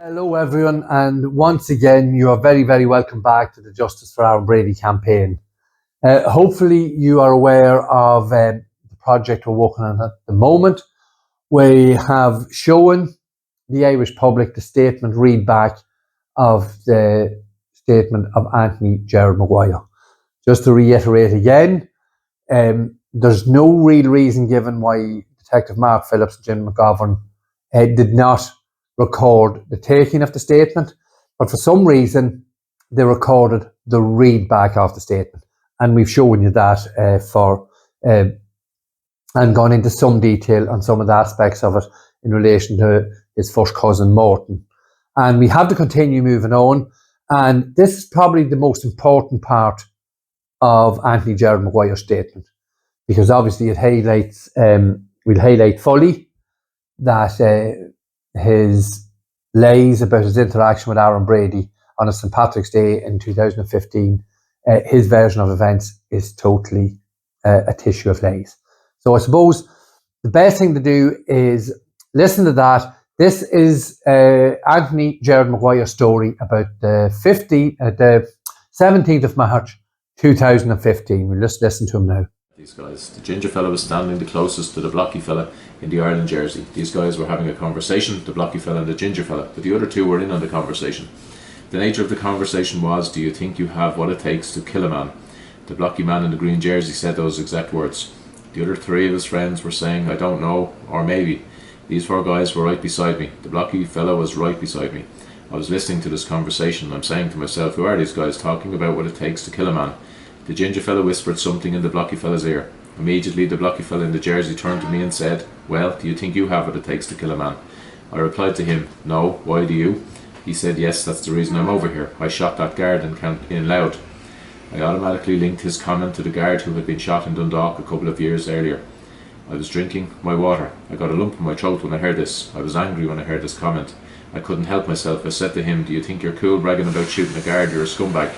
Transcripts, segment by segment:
Hello everyone, and once again you are very, very welcome back to the Justice for Aaron Brady campaign. Hopefully you are aware of the project we're working on at the moment. We have shown the Irish public the statement read back of the statement of Anthony Gerard Maguire. Just to reiterate again, there's no real reason given why Detective Mark Phillips and Jim McGovern did not record the taking of the statement, but for some reason they recorded the read back of the statement, and we've shown you that and gone into some detail on some of the aspects of it in relation to his first cousin Morton. And we have to continue moving on, and this is probably the most important part of Anthony Gerard Maguire's statement, because obviously it highlights, we'll highlight fully that his lies about his interaction with Aaron Brady on a St. Patrick's Day in 2015, his version of events is totally a tissue of lies. So I suppose the best thing to do is listen to that. This is Anthony Gerard Maguire's story about the 17th of March 2015. We'll just listen to him now. These guys. The ginger fella was standing the closest to the blocky fella in the Ireland jersey. These guys were having a conversation, the blocky fella and the ginger fella, but the other two were in on the conversation. The nature of the conversation was, do you think you have what it takes to kill a man? The blocky man in the green jersey said those exact words. The other three of his friends were saying, I don't know, or maybe. These four guys were right beside me. The blocky fella was right beside me. I was listening to this conversation and I'm saying to myself, who are these guys talking about what it takes to kill a man? The ginger fella whispered something in the blocky fella's ear. Immediately the blocky fella in the jersey turned to me and said, well, do you think you have what it takes to kill a man? I replied to him, no, why do you? He said, yes, that's the reason I'm over here. I shot that guard in Loud. I automatically linked his comment to the guard who had been shot in Dundalk a couple of years earlier. I was drinking my water. I got a lump in my throat when I heard this. I was angry when I heard this comment. I couldn't help myself. I said to him, do you think you're cool bragging about shooting a guard? You're a scumbag.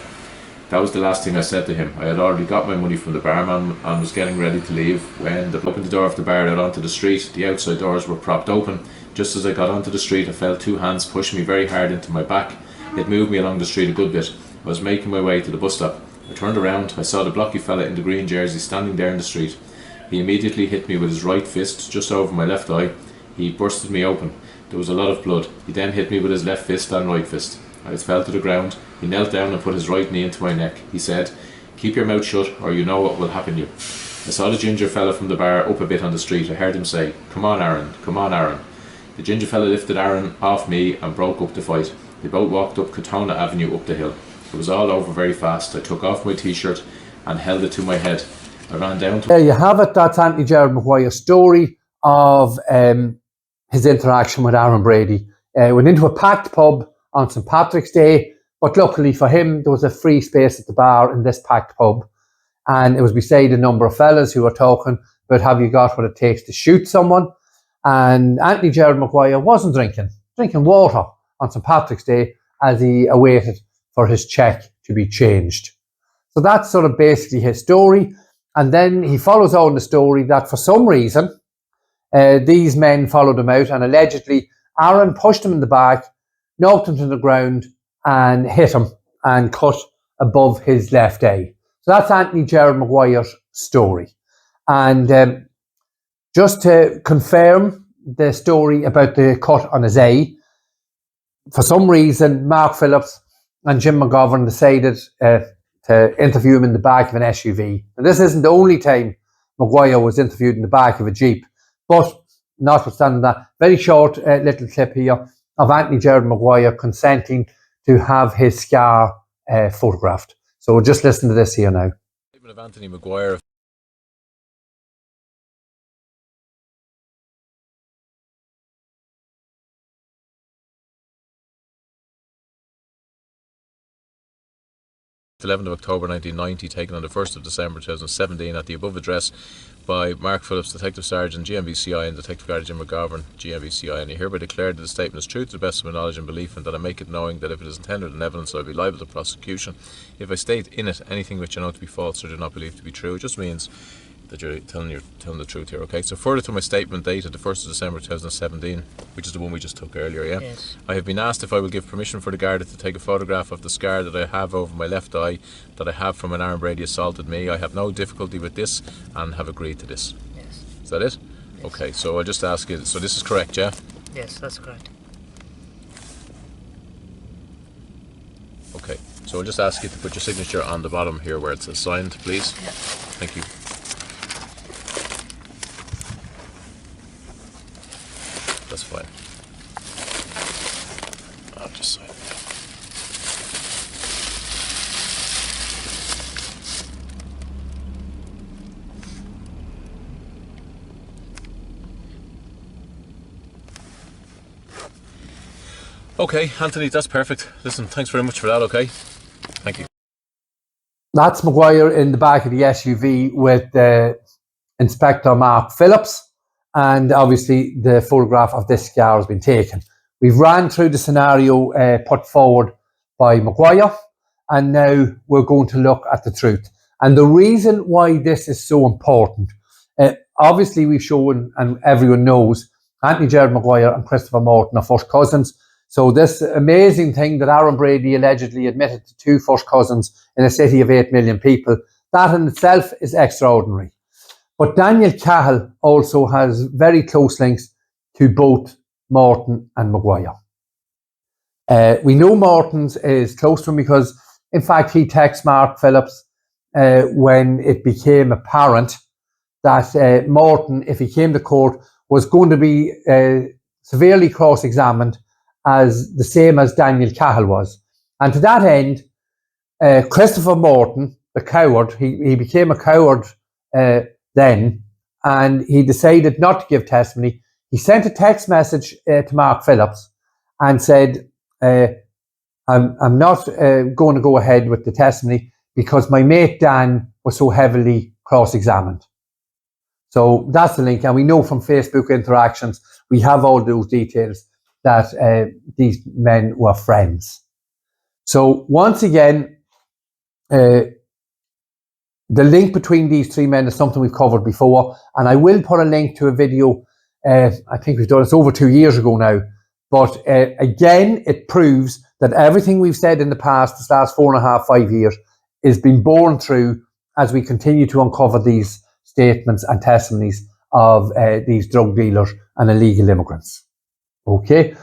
That was the last thing I said to him. I had already got my money from the barman and was getting ready to leave when they opened the door of the bar out onto the street. The outside doors were propped open. Just as I got onto the street, I felt two hands push me very hard into my back. It moved me along the street a good bit. I was making my way to the bus stop. I turned around. I saw the blocky fella in the green jersey standing there in the street. He immediately hit me with his right fist just over my left eye. He bursted me open. There was a lot of blood. He then hit me with his left fist and right fist. I fell to the ground. He knelt down and put his right knee into my neck. He said, keep your mouth shut or you know what will happen to you. I saw the ginger fella from the bar up a bit on the street. I heard him say, come on Aaron, come on Aaron. The ginger fella lifted Aaron off me and broke up the fight. They both walked up Katona Avenue up the hill. It was all over very fast. I took off my t-shirt and held it to my head. I ran down to... There you have it. That's Anthony Gerard Maguire's story of his interaction with Aaron Brady. Went into a packed pub on St. Patrick's Day, but luckily for him, there was a free space at the bar in this packed pub. And it was beside a number of fellas who were talking about have you got what it takes to shoot someone. And Anthony Gerard Maguire wasn't drinking water on St. Patrick's Day as he awaited for his cheque to be changed. So that's sort of basically his story. And then he follows on the story that for some reason, these men followed him out and allegedly Aaron pushed him in the back, knocked him to the ground and hit him and cut above his left eye. So that's Anthony Gerard Maguire's story. And just to confirm the story about the cut on his eye, for some reason, Mark Phillips and Jim McGovern decided to interview him in the back of an SUV. And this isn't the only time Maguire was interviewed in the back of a Jeep. But notwithstanding that, very short little clip here of Anthony Gerard Maguire consenting to have his scar photographed. So we'll just listen to this here now. Statement of Anthony Maguire. The 11th of October 1990, taken on the 1st of December 2017 at the above address by Mark Phillips, Detective Sergeant, GMVCI, and Detective Guard Jim McGovern, GMVCI, and I hereby declare that the statement is true to the best of my knowledge and belief, and that I make it knowing that if it is intended in evidence I will be liable to prosecution. If I state in it anything which I know to be false or do not believe to be true, it just means that you're telling the truth here. Okay. So further to my statement dated the 1st of December 2017, which is the one we just took earlier. Yeah. Yes. I have been asked if I will give permission for the Garda to take a photograph of the scar that I have over my left eye that I have from when Aaron Brady assaulted me. I have no difficulty with this and have agreed to this. Yes. Is that it? Yes. Okay. So I'll just ask you. So this is correct, yeah? Yes, that's correct. Okay. So I'll just ask you to put your signature on the bottom here where it says signed, please. Yeah. Thank you. That's fine. I'll just sign it. Okay, Anthony, that's perfect. Listen, thanks very much for that, okay? Thank you. That's Maguire in the back of the SUV with Inspector Mark Phillips. And obviously the photograph of this scar has been taken. We've ran through the scenario put forward by Maguire, and now we're going to look at the truth. And the reason why this is so important, obviously we've shown, and everyone knows, Anthony Gerard Maguire and Christopher Morton are first cousins. So this amazing thing that Aaron Brady allegedly admitted to 2 first cousins in a city of 8 million people, that in itself is extraordinary. But Daniel Cahill also has very close links to both Morton and Maguire. We know Morton's is close to him because, in fact, he texted Mark Phillips when it became apparent that Morton, if he came to court, was going to be severely cross-examined as the same as Daniel Cahill was. And to that end, Christopher Morton, the coward, he became a coward then, and he decided not to give testimony. He sent a text message to Mark Phillips and said, I'm not going to go ahead with the testimony because my mate Dan was so heavily cross-examined. So that's the link, and we know from Facebook interactions, we have all those details that these men were friends. So once again, the link between these 3 men is something we've covered before, and I will put a link to a video. I think we've done it over 2 years ago now. But again, it proves that everything we've said in the past, this last 4.5, 5 years, is being borne through as we continue to uncover these statements and testimonies of these drug dealers and illegal immigrants. Okay,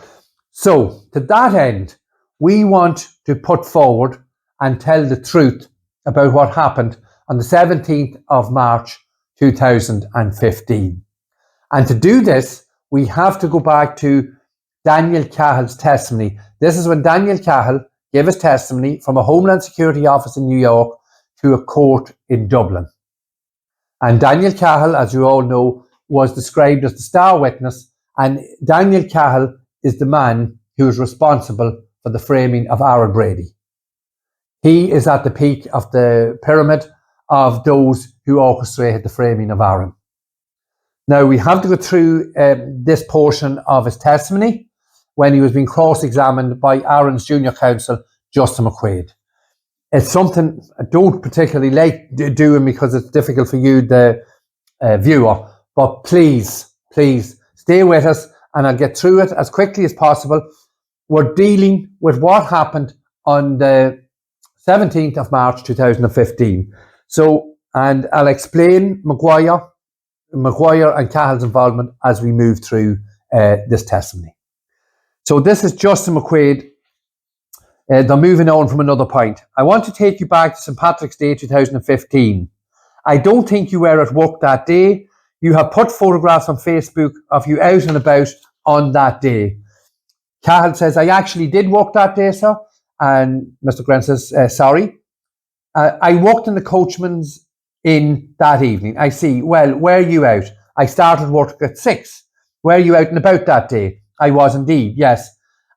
so to that end, we want to put forward and tell the truth about what happened on the 17th of March 2015. And to do this, we have to go back to Daniel Cahill's testimony. This is when Daniel Cahill gave his testimony from a Homeland Security office in New York to a court in Dublin. And Daniel Cahill, as you all know, was described as the star witness, and Daniel Cahill is the man who is responsible for the framing of Aaron Brady. He is at the peak of the pyramid of those who orchestrated the framing of Aaron. Now, we have to go through this portion of his testimony when he was being cross-examined by Aaron's junior counsel, Justin McQuaid. It's something I don't particularly like doing because it's difficult for you, the viewer, but please stay with us and I'll get through it as quickly as possible. We're dealing with what happened on the 17th of March 2015. So, and I'll explain Maguire and Cahill's involvement as we move through this testimony. So this is Justin McQuaid. They're moving on from another point. I want to take you back to St. Patrick's Day 2015. I don't think you were at work that day. You have put photographs on Facebook of you out and about on that day. Cahill says, I actually did work that day, sir. And Mr. Grant says, sorry. I worked in the coachman's inn that evening. I see. Well, were you out? I started work at 6. Were you out and about that day? I was indeed, yes.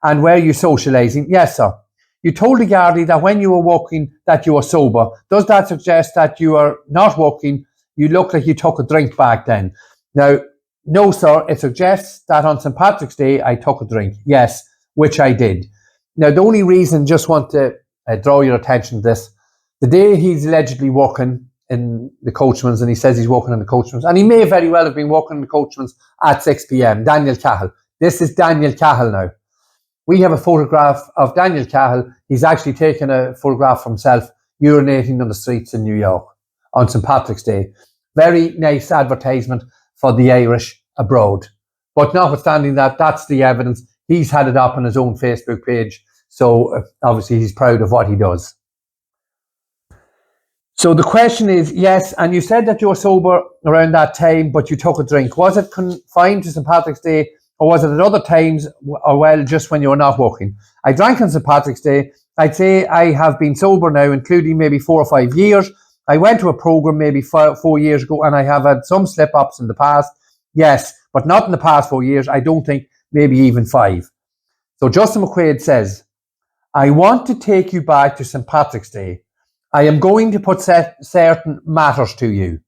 And were you socialising? Yes, sir. You told the Gardaí that when you were working that you were sober. Does that suggest that you are not working? You look like you took a drink back then. Now, no, sir. It suggests that on St. Patrick's Day I took a drink. Yes, which I did. Now, the only reason, just want to draw your attention to this, the day he's allegedly working, in the Coachman's, and he says he's working in the Coachman's, and he may very well have been working in the Coachman's at 6 p.m. Daniel Cahill. This is Daniel Cahill now. We have a photograph of Daniel Cahill. He's actually taken a photograph of himself urinating on the streets in New York on St. Patrick's Day. Very nice advertisement for the Irish abroad. But notwithstanding that, that's the evidence. He's had it up on his own Facebook page. So obviously he's proud of what he does. So the question is, yes, and you said that you were sober around that time, but you took a drink. Was it confined to St. Patrick's Day, or was it at other times, or well, just when you were not working? I drank on St. Patrick's Day. I'd say I have been sober now, including maybe 4 or 5 years. I went to a program maybe 4 years ago, and I have had some slip-ups in the past. Yes, but not in the past 4 years. I don't think maybe even 5. So Justin McQuaid says, I want to take you back to St. Patrick's Day. I am going to put certain matters to you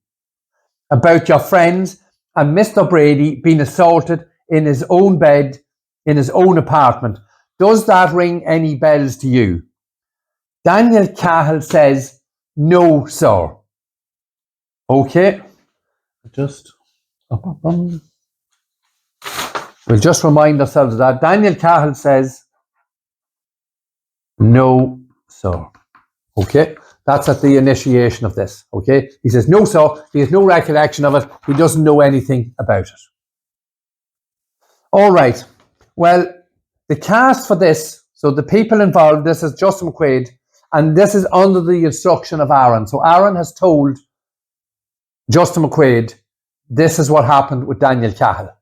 about your friends and Mr. Brady being assaulted in his own bed, in his own apartment. Does that ring any bells to you? Daniel Cahill says, no, sir. Okay. We'll just remind ourselves of that. Daniel Cahill says, no, sir. Okay. That's at the initiation of this. Okay. He says, no, sir. He has no recollection of it. He doesn't know anything about it. All right. Well, the cast for this, so the people involved, this is Justin McQuaid, and this is under the instruction of Aaron. So Aaron has told Justin McQuaid, this is what happened with Daniel Cahill.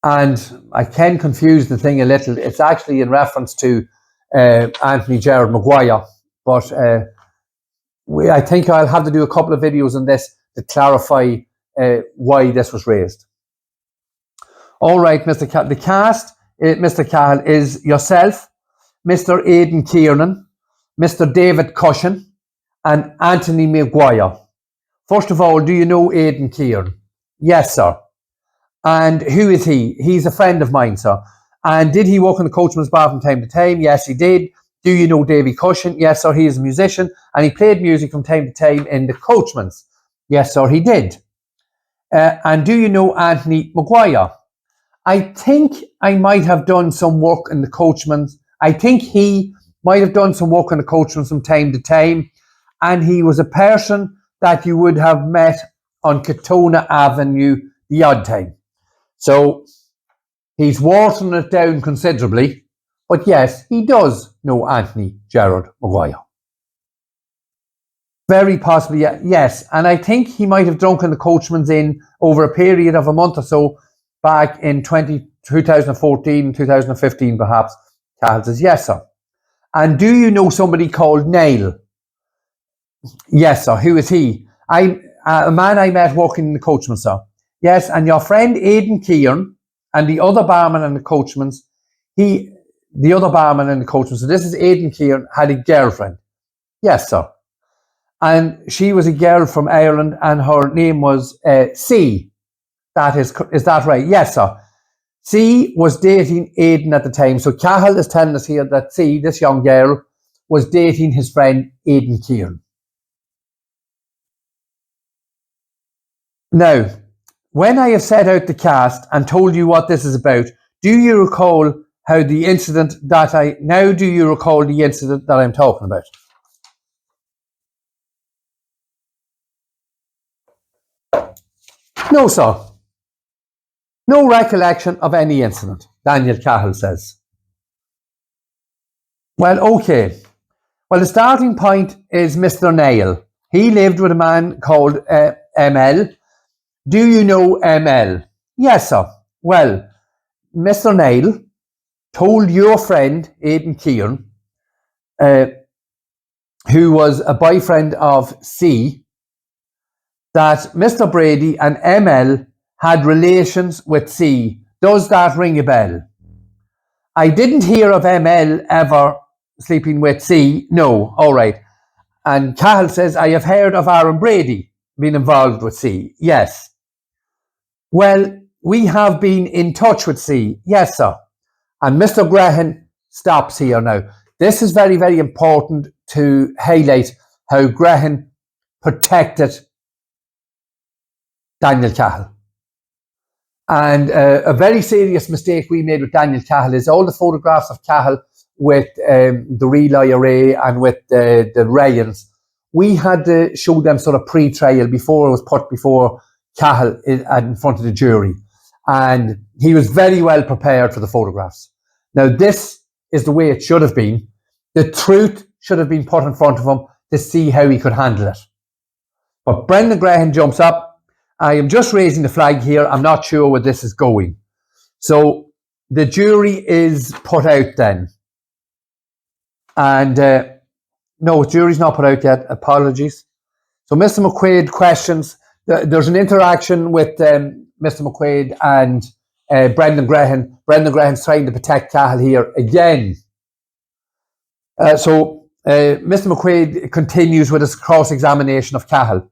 And I can confuse the thing a little. It's actually in reference to Anthony Gerard Maguire. But I think I'll have to do a couple of videos on this to clarify why this was raised. All right, Mr. Cahill. The cast, Mr. Cahill, is yourself, Mr. Aidan Kiernan, Mr. David Cushen, and Anthony Maguire. First of all, do you know Aidan Kiernan? Yes, sir. And who is he? He's a friend of mine, sir. And did he work in the Coachman's Bar from time to time? Yes, he did. Do you know Davy Cushen? Yes, sir. He is a musician, and he played music from time to time in the Coachman's. Yes, sir, he did. And do you know Anthony Maguire? I think I might have done some work in the Coachman's. I think he might have done some work in the Coachman's from time to time, and he was a person that you would have met on Katona Avenue the odd time. So he's watering it down considerably, but yes, he does know Anthony Gerard Maguire. Very possibly, yes. And I think he might have drunk in the Coachman's Inn over a period of a month or so back in 2014, 2015 perhaps. Cahill says, yes, sir. And do you know somebody called Neil? Yes, sir. Who is he? A man I met working in the Coachman's, sir. Yes, and your friend Aidan Kiernan and the other barman in the Coachman's, so this is Aidan Kiernan, had a girlfriend. Yes, sir. And she was a girl from Ireland, and her name was C. Is that right? Yes, sir. C was dating Aidan at the time. So Cahill is telling us here that C, this young girl, was dating his friend Aidan Kiernan. Now, when I have set out the cast and told you what this is about, do you recall the incident that I'm talking about? No, sir. No recollection of any incident, Daniel Cahill says. Well, okay. Well, the starting point is Mr. Neil. He lived with a man called ML. Do you know ML? Yes, sir. Well, Mr. Neil told your friend, Aidan Kiernan, who was a boyfriend of C, that Mr. Brady and ML had relations with C. Does that ring a bell? I didn't hear of ML ever sleeping with C. No, all right. And Cahill says, I have heard of Aaron Brady being involved with C. Yes. Well, we have been in touch with C. Yes, sir. And Mr. Graham stops here now. This is very, very important to highlight how Graham protected Daniel Cahill. And a very serious mistake we made with Daniel Cahill is all the photographs of Cahill with the real IRA and with the Ryans. We had to show them sort of pre-trial before it was put before Cahill in front of the jury. And he was very well prepared for the photographs. Now, this is the way it should have been. The truth should have been put in front of him to see how he could handle it. But Brendan Graham jumps up. I am just raising the flag here. I'm not sure where this is going. So the jury is put out then. And no, the jury's not put out yet. Apologies. So Mr. McQuaid questions. There's an interaction with Mr. McQuaid and Brendan Graham. Brendan Graham's trying to protect Cahill here again. So Mr. McQuaid continues with his cross-examination of Cahill.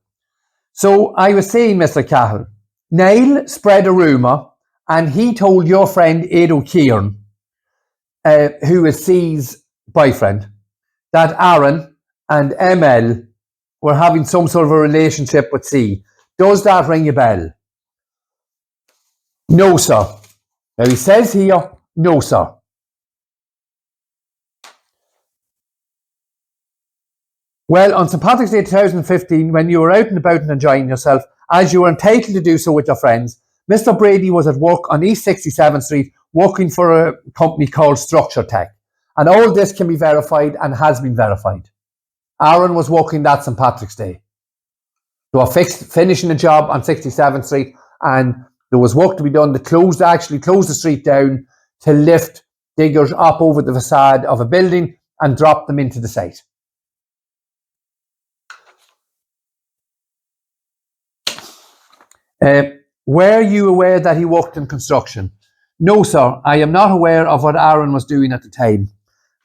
So I was saying, Mr. Cahill, Niall spread a rumour and he told your friend Ado Kiernan, who is C's boyfriend, that Aaron and ML were having some sort of a relationship with C. Does that ring a bell? No, sir. Now he says here, no, sir. Well, on St. Patrick's Day 2015, when you were out and about and enjoying yourself, as you were entitled to do so with your friends, Mr. Brady was at work on East 67th Street working for a company called Structure Tech. And all this can be verified and has been verified. Aaron was working that St. Patrick's Day. They were finishing a job on 67th Street and there was work to be done. They actually closed the street down to lift diggers up over the facade of a building and drop them into the site. Were you aware that he worked in construction? No, sir. I am not aware of what Aaron was doing at the time.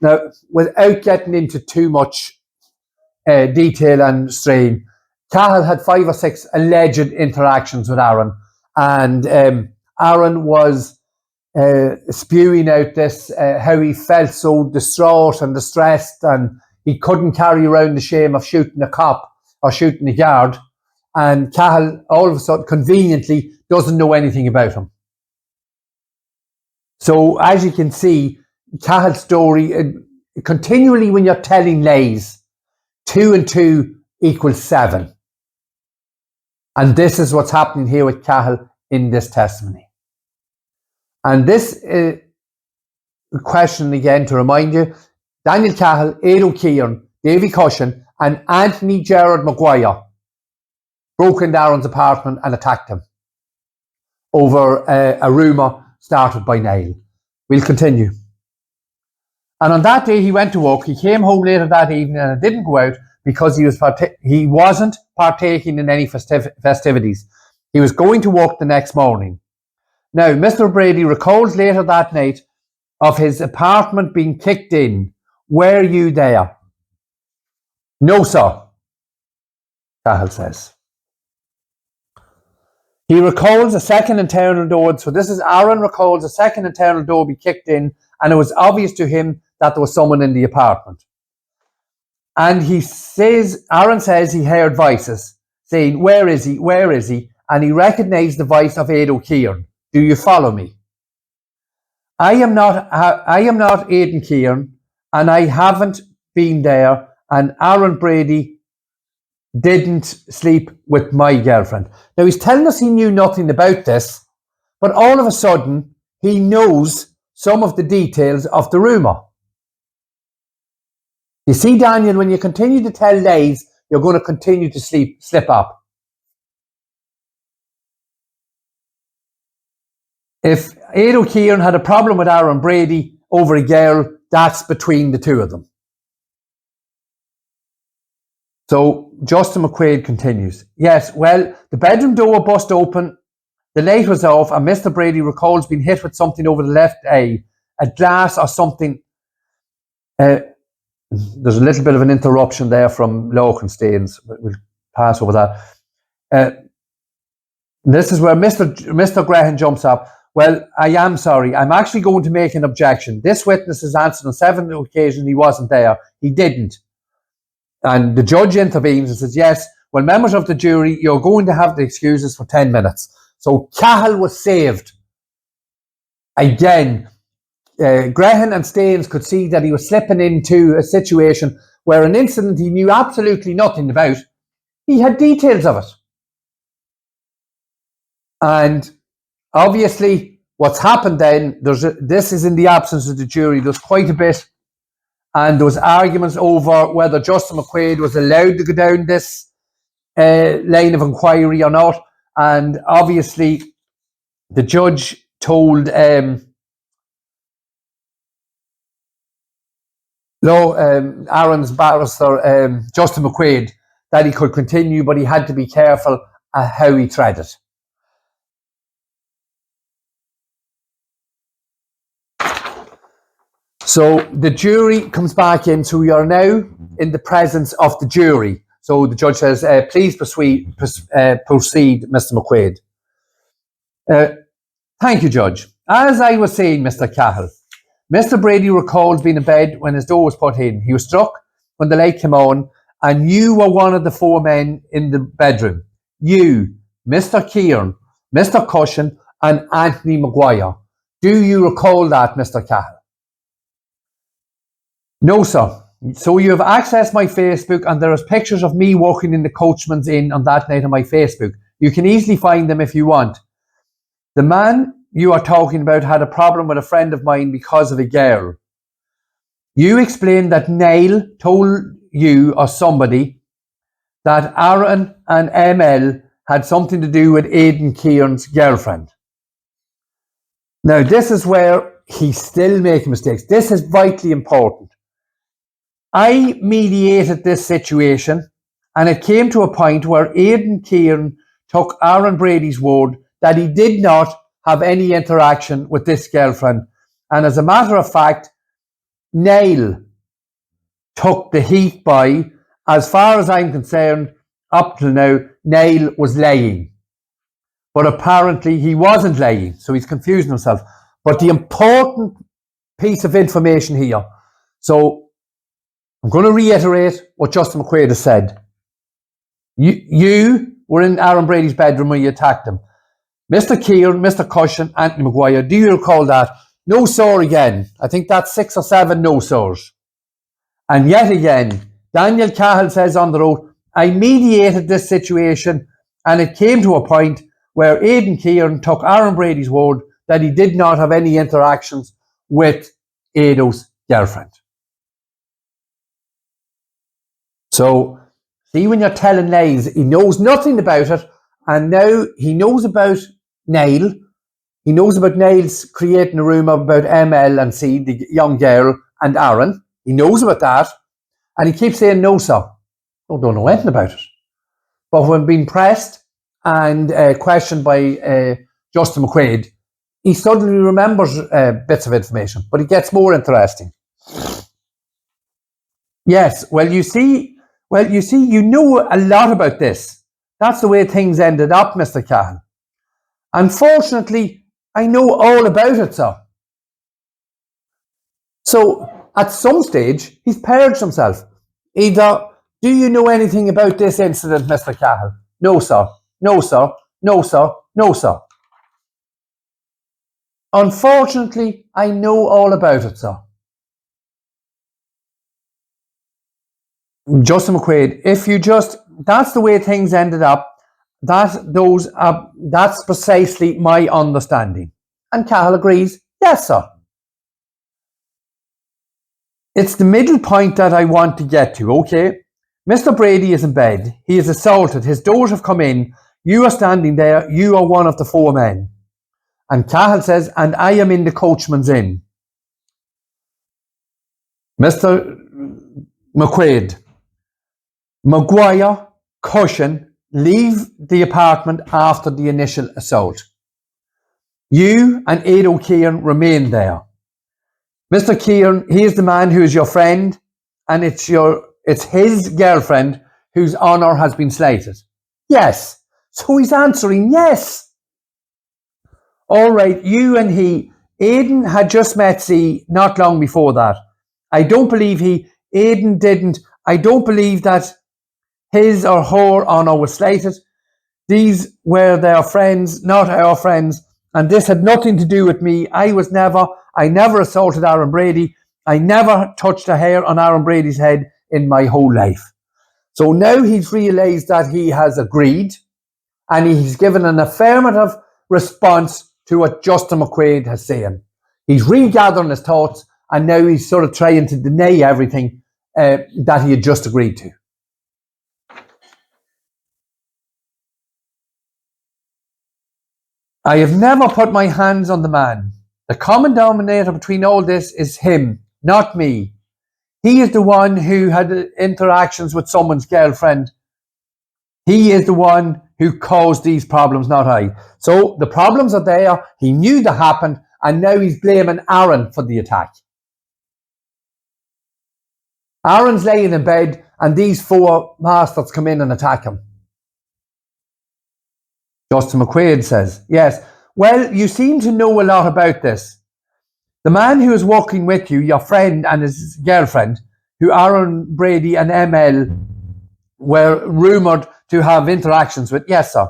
Now, without getting into too much detail and strain, Cahill had 5 or 6 alleged interactions with Aaron, and Aaron was spewing out this, how he felt so distraught and distressed, and he couldn't carry around the shame of shooting a cop or shooting a guard. And Cahill, all of a sudden, conveniently, doesn't know anything about him. So, as you can see, Cahill's story, continually when you're telling lies, 2 and 2 equals 7. And this is what's happening here with Cahill in this testimony. And this question again, to remind you, Daniel Cahill, Ado Kiernan, Davy Cushen, and Anthony Gerard Maguire broke into Aaron's apartment and attacked him over a rumour started by Niall. We'll continue. And on that day he went to work. He came home later that evening and didn't go out because he wasn't partaking in any festivities. He was going to work the next morning. Now, Mr. Brady recalls later that night of his apartment being kicked in. Were you there? No, sir, Cahill says. He recalls a second internal door. So this is Aaron recalls a second internal door be kicked in, and it was obvious to him that there was someone in the apartment. And he says, Aaron says he heard voices saying, where is he? Where is he? And he recognized the voice of Ado Kiernan. Do you follow me? I am not Aidan Kiernan, and I haven't been there, and Aaron Brady didn't sleep with my girlfriend. Now, he's telling us he knew nothing about this, but all of a sudden, he knows some of the details of the rumour. You see, Daniel, when you continue to tell lies, you're going to continue to slip up. If Ado Kiernan had a problem with Aaron Brady over a girl, that's between the two of them. So Justin McQuaid continues. Yes, well, the bedroom door bust open, the light was off, and Mr. Brady recalls being hit with something over the left eye, a glass or something. There's a little bit of an interruption there from Lokensteins. We'll pass over that. This is where Mr. Graham jumps up. Well, I am sorry. I'm actually going to make an objection. This witness has answered on 7 occasions he wasn't there. He didn't. And the judge intervenes and says, yes, well, members of the jury, you're going to have the excuses for 10 minutes. So Cahill was saved. Again, Graham and Staines could see that he was slipping into a situation where an incident he knew absolutely nothing about, he had details of it. And obviously, what's happened then, this is in the absence of the jury, there's quite a bit, and there was arguments over whether Justin McQuaid was allowed to go down this line of inquiry or not. And obviously, the judge told Aaron's barrister, Justin McQuaid, that he could continue, but he had to be careful how he treaded. So the jury comes back in, so we are now in the presence of the jury. So the judge says, please proceed, Mr. McQuaid. Thank you, Judge. As I was saying, Mr. Cahill, Mr. Brady recalled being in bed when his door was put in. He was struck when the light came on, and you were one of the 4 men in the bedroom. You, Mr. Kiernan, Mr. Cushen, and Anthony Maguire. Do you recall that, Mr. Cahill? No, sir. So you have accessed my Facebook, and there is pictures of me walking in the coachman's inn on that night on my Facebook. You can easily find them if you want. The man you are talking about had a problem with a friend of mine because of a girl. You explained that Niall told you or somebody that Aaron and ML had something to do with Aidan Kieran's girlfriend. Now, this is where he's still making mistakes. This is vitally important. I mediated this situation, and it came to a point where Aidan Kieran took Aaron Brady's word that he did not have any interaction with this girlfriend. And as a matter of fact, Niall took the heat by, as far as I'm concerned, up till now, Niall was lying. But apparently he wasn't lying, so he's confusing himself. But the important piece of information here, so I'm going to reiterate what Justin McQuaid has said. You were in Aaron Brady's bedroom when you attacked him. Mr. Kieran, Mr. Cushen, Anthony Maguire, do you recall that? No, sir, again. I think that's 6 or 7 no, sirs. And yet again, Daniel Cahill says on the road, I mediated this situation, and it came to a point where Aidan Kieran took Aaron Brady's word that he did not have any interactions with Ado's girlfriend. So, see, when you're telling lies, he knows nothing about it, and now he knows about Niall. He knows about Niall's creating a rumour about ML and C, the young girl, and Aaron. He knows about that, and he keeps saying, no, sir. I don't know anything about it. But when being pressed and questioned by Justin McQuaid, he suddenly remembers bits of information, but it gets more interesting. Yes, you know a lot about this. That's the way things ended up, Mr. Cahill. Unfortunately, I know all about it, sir. So, at some stage, he's purged himself. Either, do you know anything about this incident, Mr. Cahill? No, sir. No, sir. No, sir. No, sir. Unfortunately, I know all about it, sir. Justin McQuaid, that's the way things ended up. That's precisely my understanding. And Cahill agrees, yes, sir. It's the middle point that I want to get to, okay? Mr. Brady is in bed. He is assaulted. His doors have come in. You are standing there. You are one of the 4 men. And Cahill says, and I am in the coachman's inn. Mr. McQuaid, Maguire, Cushen, leave the apartment after the initial assault. You and Ado Kieran remain there. Mr. Kieran, he is the man who is your friend, and it's his girlfriend whose honour has been slighted. Yes. So he's answering yes. All right, you and he. Aidan had just met C not long before that. I don't believe that his or her honour was slated. These were their friends, not our friends, and this had nothing to do with me. I never assaulted Aaron Brady. I never touched a hair on Aaron Brady's head in my whole life. So now he's realised that he has agreed, and he's given an affirmative response to what Justin McQuaid has said. He's regathering his thoughts, and now he's sort of trying to deny everything that he had just agreed to. I have never put my hands on the man. The common denominator between all this is him, not me. He is the one who had interactions with someone's girlfriend. He is the one who caused these problems, not I. So the problems are there. He knew they happened, and now he's blaming Aaron for the attack. Aaron's laying in bed, and these four bastards come in and attack him. Justin McQuaid says, yes, well, you seem to know a lot about this. The man who is working with you, your friend and his girlfriend, who Aaron Brady and ML were rumoured to have interactions with, yes, sir.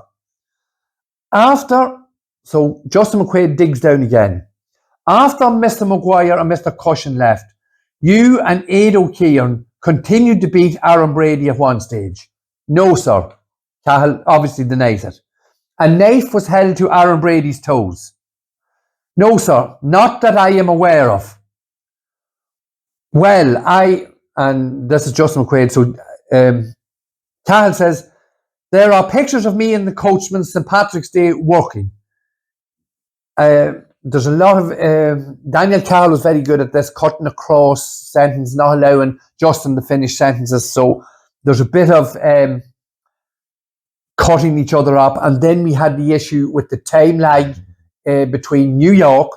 So Justin McQuaid digs down again. After Mr. Maguire and Mr. Cushen left, you and Ado Kiernan continued to beat Aaron Brady at one stage. No, sir. Cahill obviously denies it. A knife was held to Aaron Brady's toes. No, sir, not that I am aware of. Well, and this is Justin McQuaid, so Cahill says, there are pictures of me in the coachman's St. Patrick's Day working. There's a lot of, Daniel Cahill was very good at this, cutting across sentences, not allowing Justin to finish sentences, so there's a bit of cutting each other up, and then we had the issue with the time lag between New York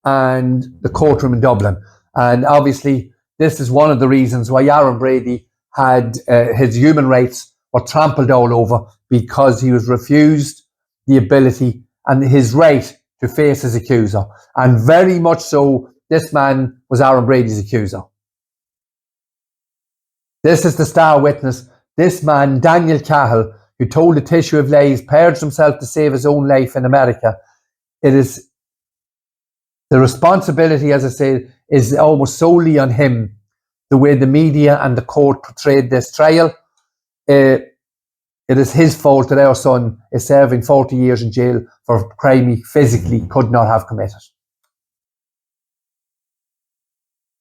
and the courtroom in Dublin. And obviously, this is one of the reasons why Aaron Brady had his human rights were trampled all over, because he was refused the ability and his right to face his accuser. And very much so, this man was Aaron Brady's accuser. This is the star witness, this man, Daniel Cahill, who told the tissue of lies, purged himself to save his own life in America. It is the responsibility, as I said, is almost solely on him, the way the media and the court portrayed this trial. It is his fault that our son is serving 40 years in jail for a crime he physically could not have committed.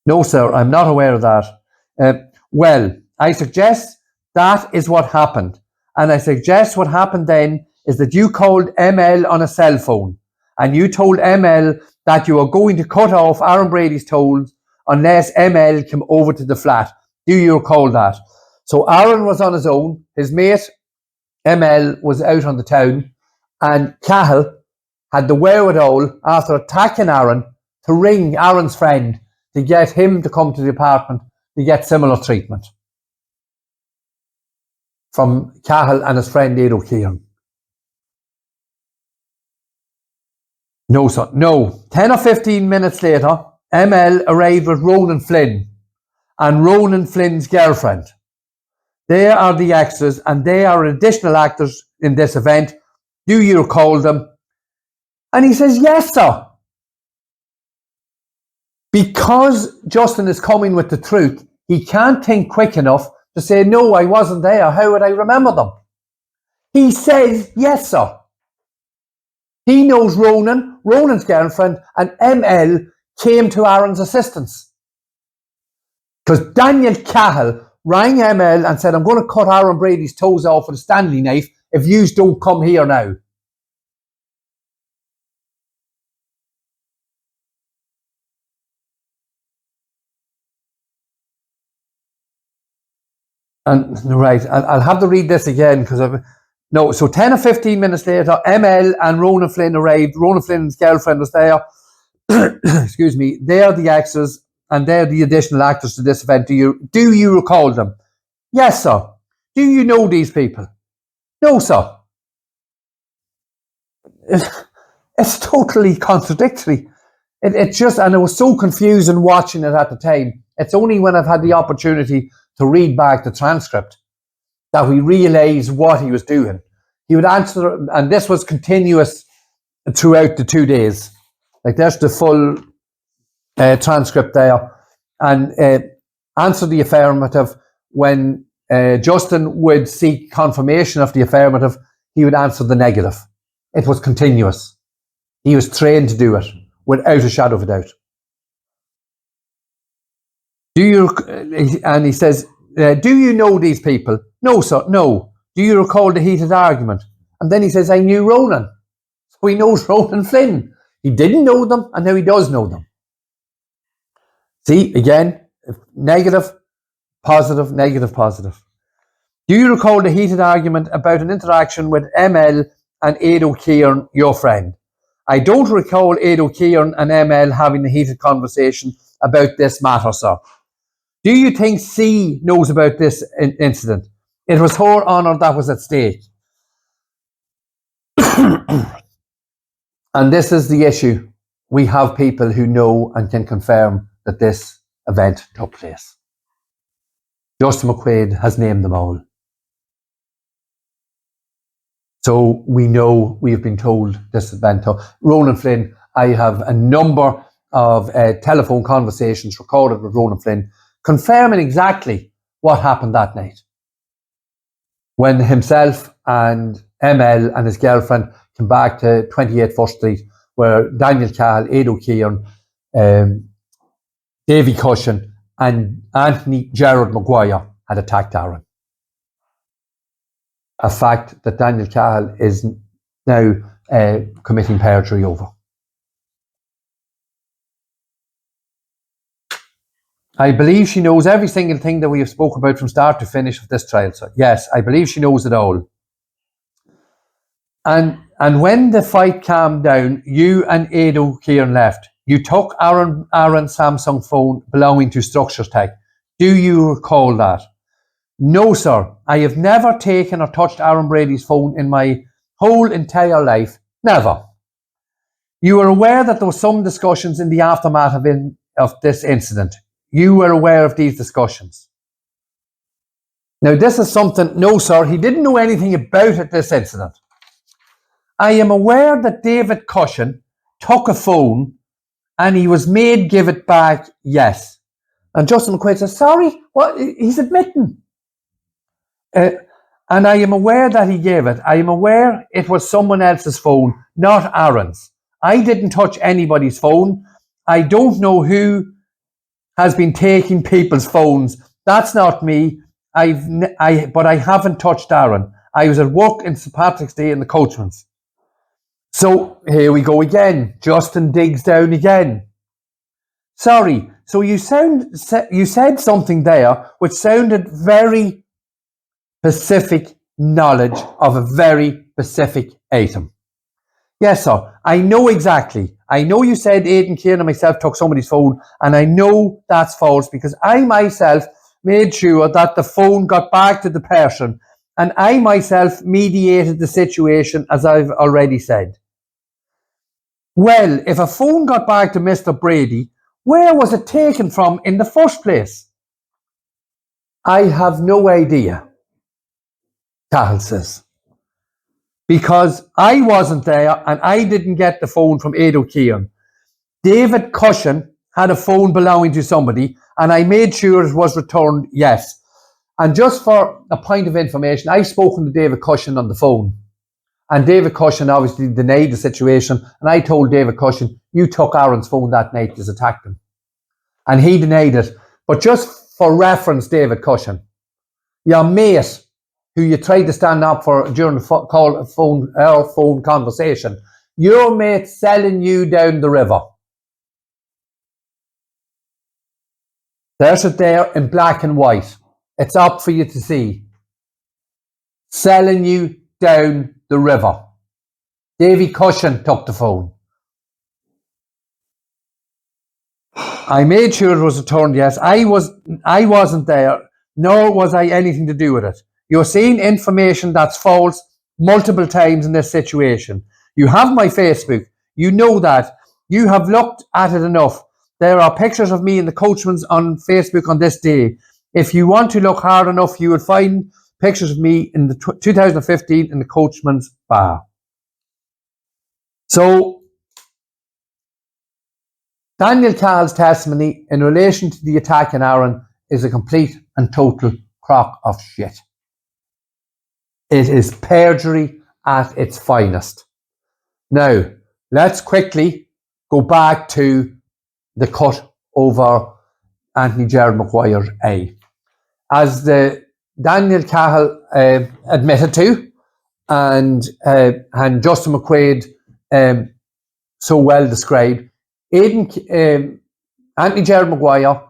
No, sir, I'm not aware of that. Well, I suggest that is what happened. And I suggest what happened then is that you called ML on a cell phone, and you told ML that you were going to cut off Aaron Brady's toes unless ML came over to the flat. Do you recall that? So Aaron was on his own. His mate, ML, was out on the town, and Cahill had the wherewithal, after attacking Aaron, to ring Aaron's friend to get him to come to the apartment to get similar treatment from Cahill and his friend Ado Kiernan. No, sir. No. 10 or 15 minutes later, ML arrived with Ronan Flynn and Ronan Flynn's girlfriend. They are the extras, and they are additional actors in this event. Do you recall them? And he says, yes, sir. Because Justin is coming with the truth, he can't think quick enough to say, no, I wasn't there. How would I remember them? He says, yes, sir. He knows Ronan, Ronan's girlfriend, and ML came to Aaron's assistance. Because Daniel Cahill rang ML and said, I'm going to cut Aaron Brady's toes off with a Stanley knife if you don't come here now. And right, I'll have to read this again because so 10 or 15 minutes later, ML and Ronan Flynn arrived. Ronan Flynn's girlfriend was there. Excuse me. They're the extras, and they're the additional actors to this event. Do you recall them? Yes, sir. Do you know these people? No, sir. It's totally contradictory. It just, and it was so confusing watching it at the time. It's only when I've had the opportunity to read back the transcript that we realise what he was doing. He would answer, and this was continuous throughout the 2 days. Like, there's the full transcript there. And answer the affirmative. When Justin would seek confirmation of the affirmative, he would answer the negative. It was continuous. He was trained to do it without a shadow of a doubt. And he says, do you know these people? No, sir, no. Do you recall the heated argument? And then he says, I knew Ronan. So he knows Ronan Flynn. He didn't know them, and now he does know them. See, again, negative, positive, negative, positive. Do you recall the heated argument about an interaction with ML and Ado Kiernan, your friend? I don't recall Ado Kiernan and ML having a heated conversation about this matter, sir. Do you think C knows about this incident? It was her honour that was at stake. And this is the issue. We have people who know and can confirm that this event took place. Justin McQuaid has named them all. So we know, we have been told this event took. Ronan Flynn, I have a number of telephone conversations recorded with Ronan Flynn confirming exactly what happened that night. When himself and ML and his girlfriend came back to 28 First Street, where Daniel Cahill, Ado Kiernan, Davy Cushen and Anthony Gerard Maguire had attacked Aaron. A fact that Daniel Cahill is now committing perjury over. I believe she knows every single thing that we have spoken about from start to finish of this trial. So yes, I believe she knows it all. And when the fight calmed down, you and Ado Kiernan left. You took Aaron's Samsung phone belonging to Structures Tech. Do you recall that? No, sir. I have never taken or touched Aaron Brady's phone in my whole entire life. Never. You were aware that there were some discussions in the aftermath of this incident. You were aware of these discussions. Now, this is something, no, sir, he didn't know anything about it, this incident. I am aware that David Cushen took a phone and he was made give it back, yes. And Justin McQuaid says, sorry, what? He's admitting. And I am aware that he gave it. I am aware it was someone else's phone, not Aaron's. I didn't touch anybody's phone. I don't know who has been taking people's phones. That's not me. But I haven't touched Aaron. I was at work in St. Patrick's Day in the Coachman's. So here we go again. Justin digs down again. Sorry. So you said something there which sounded very specific knowledge of a very specific item. Yes, sir. I know exactly. I know you said Aidan Kiernan and myself took somebody's phone, and I know that's false because I myself made sure that the phone got back to the person, and I myself mediated the situation, as I've already said. Well, if a phone got back to Mr. Brady, where was it taken from in the first place? I have no idea, Cahill says. Because I wasn't there and I didn't get the phone from Ado Kiernan. David Cushen had a phone belonging to somebody and I made sure it was returned, yes. And just for a point of information, I've spoken to David Cushen on the phone. And David Cushen obviously denied the situation. And I told David Cushen, you took Aaron's phone that night to attack him. And he denied it. But just for reference, David Cushen, your mate, who you tried to stand up for during the phone conversation, your mate selling you down the river. There's it there in black and white. It's up for you to see. Selling you down the river. Davy Cushen took the phone. I made sure it was returned, yes. I wasn't there, nor was I anything to do with it. You're seeing information that's false multiple times in this situation. You have my Facebook. You know that. You have looked at it enough. There are pictures of me in the Coachman's on Facebook on this day. If you want to look hard enough, you would find pictures of me in the 2015 in the coachman's bar. So, Daniel Cahill's testimony in relation to the attack on Aaron is a complete and total crock of shit. It is perjury at its finest. Now, let's quickly go back to the cut over Anthony Gerard Maguire A. As the Daniel Cahill admitted to, and Justin McQuaid so well described, Anthony Gerard Maguire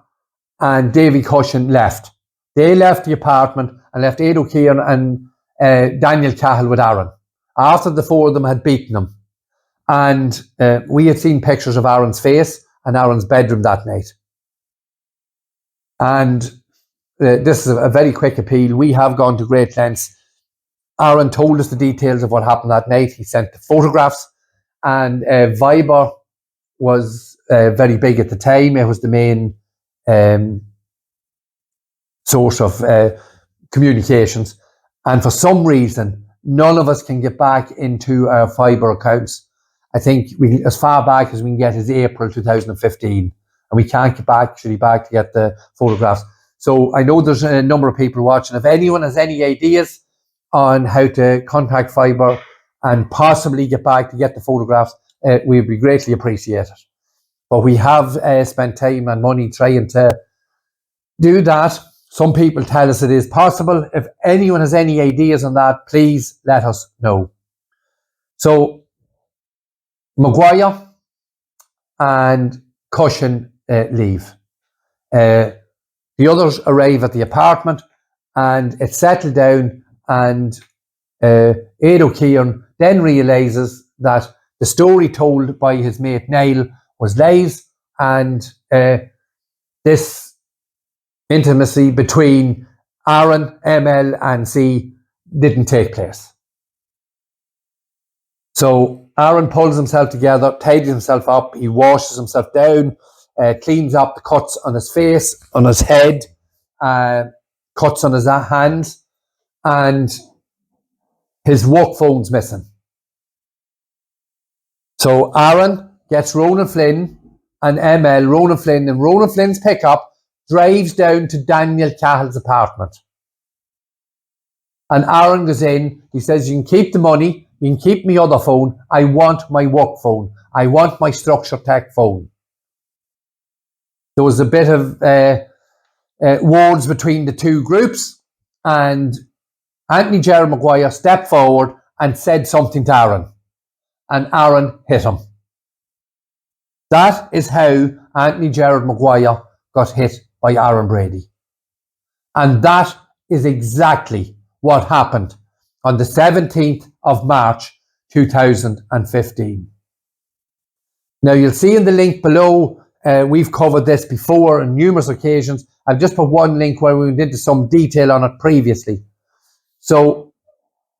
and Davy Cushen left. They left the apartment and left Aidan Kiernan and Daniel Cahill with Aaron after the four of them had beaten them. And we had seen pictures of Aaron's face and Aaron's bedroom that night. And this is a very quick appeal. We have gone to great lengths. Aaron told us the details of what happened that night. He sent the photographs, and Viber was very big at the time. It was the main source of communications. And for some reason, none of us can get back into our Viber accounts. I think we, as far back as we can get, is April 2015, and we can't get back to get the photographs. So I know there's a number of people watching. If anyone has any ideas on how to contact Viber and possibly get back to get the photographs, we would be greatly appreciated. But we have spent time and money trying to do that. Some people tell us it is possible. If anyone has any ideas on that, please let us know. So Maguire and Cushen leave. The others arrive at the apartment and it's settled down, and Aidan Kiernan then realises that the story told by his mate Niall was lies, and this intimacy between Aaron, ML and C didn't take place. So Aaron pulls himself together, tidies himself up, he washes himself down, cleans up the cuts on his face, on his head, cuts on his hands, and his work phone's missing. So Aaron gets Ronan Flynn and ML, Ronan Flynn, and Ronan Flynn's pickup drives down to Daniel Cahill's apartment. And Aaron goes in, he says, you can keep the money, you can keep my other phone, I want my work phone, I want my Structure Tech phone. There was a bit of words between the two groups, and Anthony Gerard Maguire stepped forward and said something to Aaron, and Aaron hit him. That is how Anthony Gerard Maguire got hit by Aaron Brady. And that is exactly what happened on the 17th of March 2015. Now you'll see in the link below, we've covered this before on numerous occasions. I've just put one link where we went into some detail on it previously. So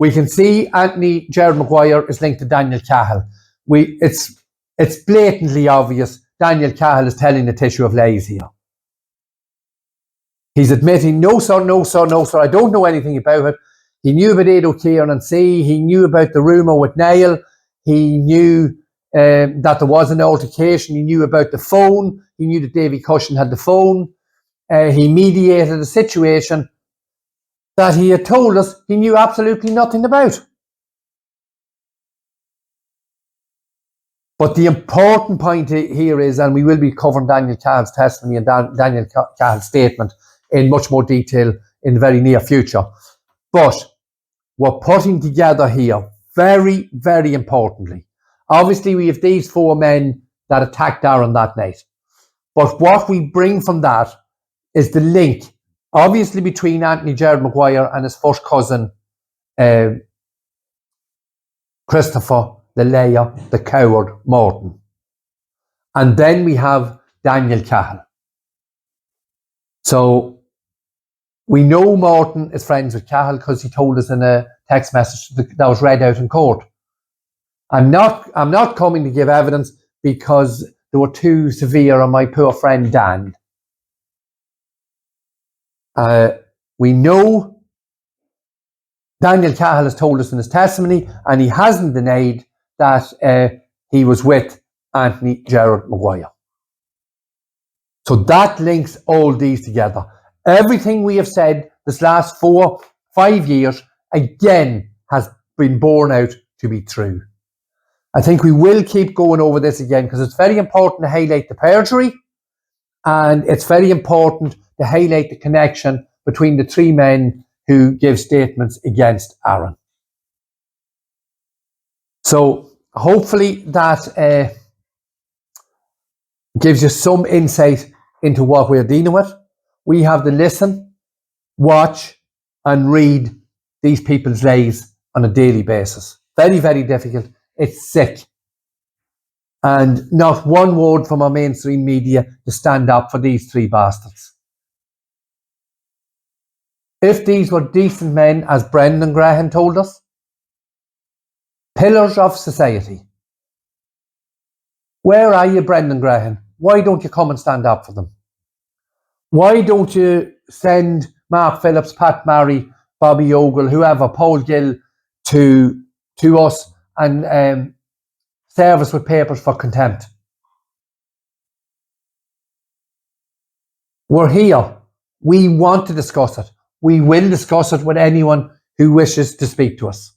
we can see Anthony Gerard Maguire is linked to Daniel Cahill. It's blatantly obvious Daniel Cahill is telling the tissue of lies here. He's admitting, no sir, no sir, no sir, I don't know anything about it. He knew about Aidan Kiernan C. He knew about the rumour with Niall. He knew that there was an altercation. He knew about the phone. He knew that Davy Cushen had the phone. He mediated a situation that he had told us he knew absolutely nothing about. But the important point here is, and we will be covering Daniel Cahill's testimony and Daniel Cahill's statement in much more detail in the very near future. But we're putting together here, very, very importantly, obviously we have these four men that attacked Aaron that night. But what we bring from that is the link, obviously, between Anthony Gerard Maguire and his first cousin, Christopher, the liar, the coward, Morton. And then we have Daniel Cahill. So we know Morton is friends with Cahill because he told us in a text message that was read out in court. I'm not coming to give evidence because they were too severe on my poor friend Dan. We know Daniel Cahill has told us in his testimony, and he hasn't denied that he was with Anthony Gerard Maguire. So that links all these together. Everything we have said this last 4-5 years, again, has been borne out to be true. I think we will keep going over this again because it's very important to highlight the perjury, and it's very important to highlight the connection between the three men who give statements against Aaron. So hopefully that gives you some insight into what we're dealing with. We have to listen, watch, and read these people's lives on a daily basis. Very, very difficult. It's sick. And not one word from our mainstream media to stand up for these three bastards. If these were decent men, as Brendan Graham told us, pillars of society, where are you, Brendan Graham? Why don't you come and stand up for them? Why don't you send Mark Phillips, Pat Murray, Bobby Ogle, whoever, Paul Gill to us and serve us with papers for contempt? We're here. We want to discuss it. We will discuss it with anyone who wishes to speak to us.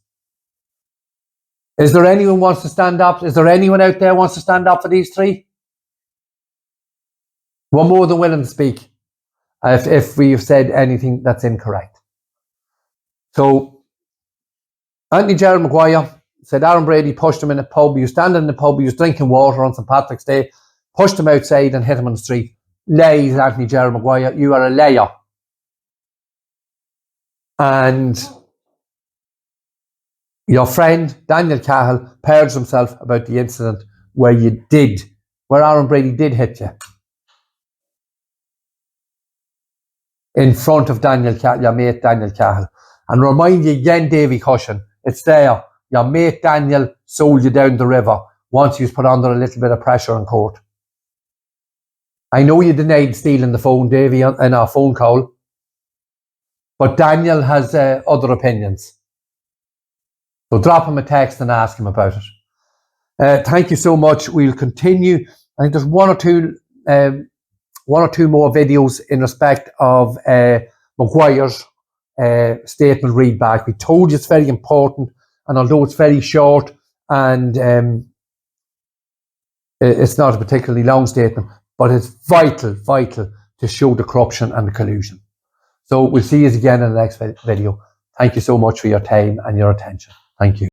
Is there anyone who wants to stand up? Is there anyone out there who wants to stand up for these three? We're more than willing to speak if we've said anything that's incorrect. So, Anthony Gerard Maguire said Aaron Brady pushed him in a pub. He was standing in the pub. He was drinking water on St. Patrick's Day, pushed him outside and hit him on the street. Lies, Anthony Gerard Maguire. You are a liar. And your friend, Daniel Cahill, purged himself about the incident where Aaron Brady did hit you. In front of Daniel Cahill, your mate Daniel Cahill. And remind you again, Davy Cushen, it's there. Your mate Daniel sold you down the river once he was put under a little bit of pressure in court. I know you denied stealing the phone, Davy, in our phone call, but Daniel has other opinions. So drop him a text and ask him about it. Thank you so much. We'll continue. I think there's one or two more videos in respect of Maguire's statement read back. We told you it's very important, and although it's very short and it's not a particularly long statement, but it's vital to show the corruption and the collusion. So we'll see you again in the next video. Thank you so much for your time and your attention. Thank you.